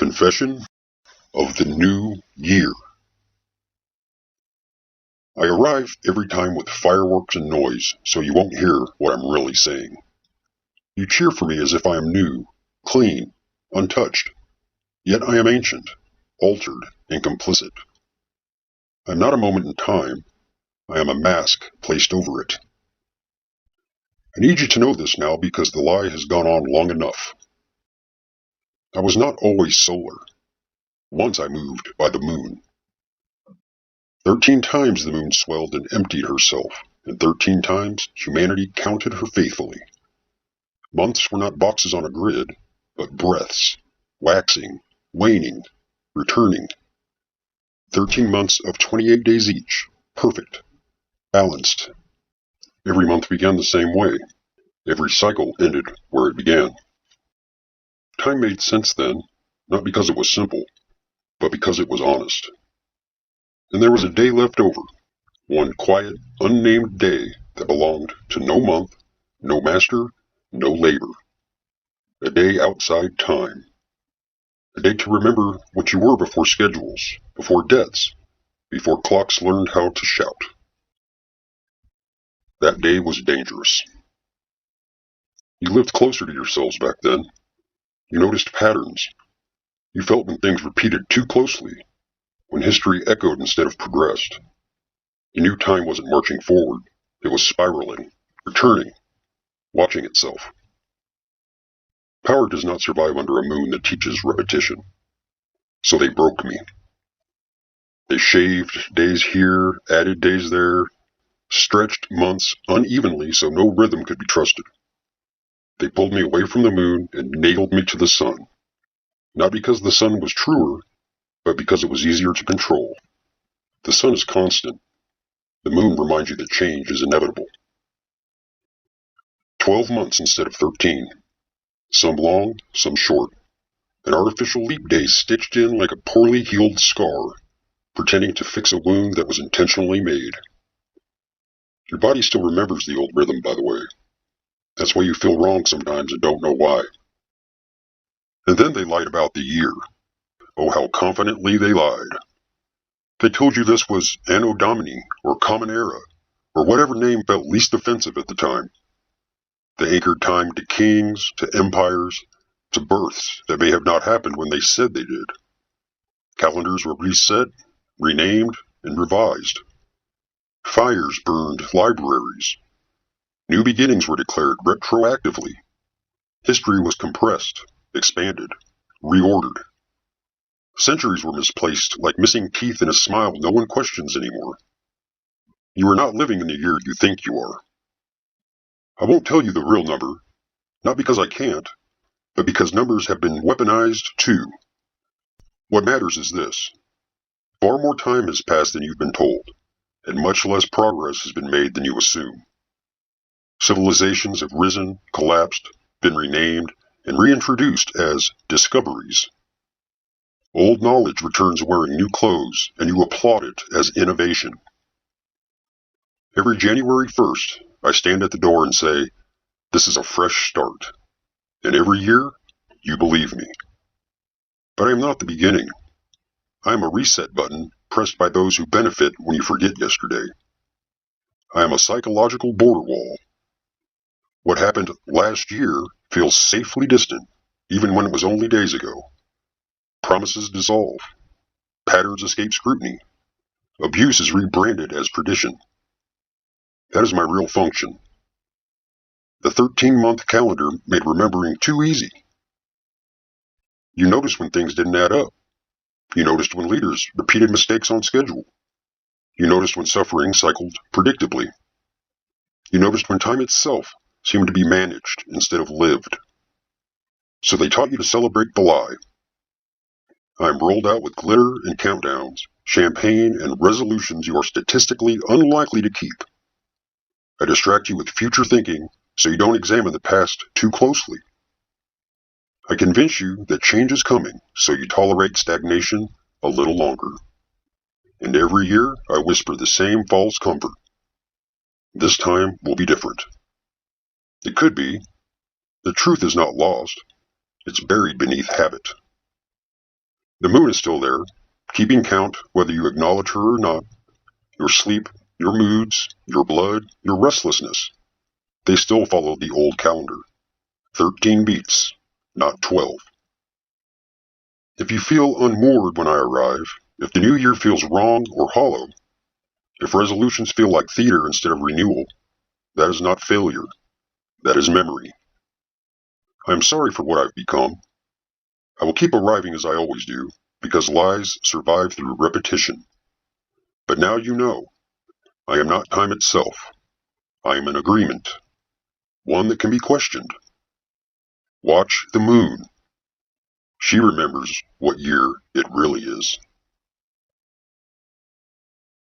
Confession of the New Year. I arrive every time with fireworks and noise, so you won't hear what I'm really saying. You cheer for me as if I am new, clean, untouched. Yet I am ancient, altered, and complicit. I am not a moment in time. I am a mask placed over it. I need you to know this now because the lie has gone on long enough. I was not always solar. Once I moved by the moon. 13 times the moon swelled and emptied herself, and 13 times humanity counted her faithfully. Months were not boxes on a grid, but breaths, waxing, waning, returning. 13 months of 28 days each, perfect, balanced. Every month began the same way. Every cycle ended where it began. Time made sense then, not because it was simple, but because it was honest. And there was a day left over, one quiet, unnamed day that belonged to no month, no master, no labor. A day outside time. A day to remember what you were before schedules, before debts, before clocks learned how to shout. That day was dangerous. You lived closer to yourselves back then. You noticed patterns. You felt when things repeated too closely, when history echoed instead of progressed. You knew time wasn't marching forward. It was spiraling, returning, watching itself. Power does not survive under a moon that teaches repetition. So they broke me. They shaved days here, added days there, stretched months unevenly so no rhythm could be trusted. They pulled me away from the moon and nailed me to the sun. Not because the sun was truer, but because it was easier to control. The sun is constant. The moon reminds you that change is inevitable. 12 months instead of 13. Some long, some short. An artificial leap day stitched in like a poorly healed scar, pretending to fix a wound that was intentionally made. Your body still remembers the old rhythm, by the way. That's why you feel wrong sometimes and don't know why. And then they lied about the year. Oh, how confidently they lied. They told you this was Anno Domini, or Common Era, or whatever name felt least offensive at the time. They anchored time to kings, to empires, to births that may have not happened when they said they did. Calendars were reset, renamed, and revised. Fires burned libraries. New beginnings were declared retroactively. History was compressed, expanded, reordered. Centuries were misplaced like missing teeth in a smile no one questions anymore. You are not living in the year you think you are. I won't tell you the real number, not because I can't, but because numbers have been weaponized too. What matters is this. Far more time has passed than you've been told, and much less progress has been made than you assume. Civilizations have risen, collapsed, been renamed, and reintroduced as discoveries. Old knowledge returns wearing new clothes, and you applaud it as innovation. Every January 1st, I stand at the door and say, this is a fresh start. And every year, you believe me. But I am not the beginning. I am a reset button pressed by those who benefit when you forget yesterday. I am a psychological border wall. What happened last year feels safely distant, even when it was only days ago. Promises dissolve. Patterns escape scrutiny. Abuse is rebranded as tradition. That is my real function. The 13-month calendar made remembering too easy. You noticed when things didn't add up. You noticed when leaders repeated mistakes on schedule. You noticed when suffering cycled predictably. You noticed when time itself seemed to be managed instead of lived. So they taught you to celebrate the lie. I am rolled out with glitter and countdowns, champagne and resolutions you are statistically unlikely to keep. I distract you with future thinking so you don't examine the past too closely. I convince you that change is coming so you tolerate stagnation a little longer. And every year I whisper the same false comfort. This time will be different. It could be. The truth is not lost. It's buried beneath habit. The moon is still there, keeping count whether you acknowledge her or not. Your sleep, your moods, your blood, your restlessness. They still follow the old calendar. 13 beats, not 12. If you feel unmoored when I arrive, if the new year feels wrong or hollow, if resolutions feel like theater instead of renewal, that is not failure. That is memory. I am sorry for what I've become. I will keep arriving as I always do, because lies survive through repetition. But now you know, I am not time itself. I am an agreement, one that can be questioned. Watch the moon. She remembers what year it really is.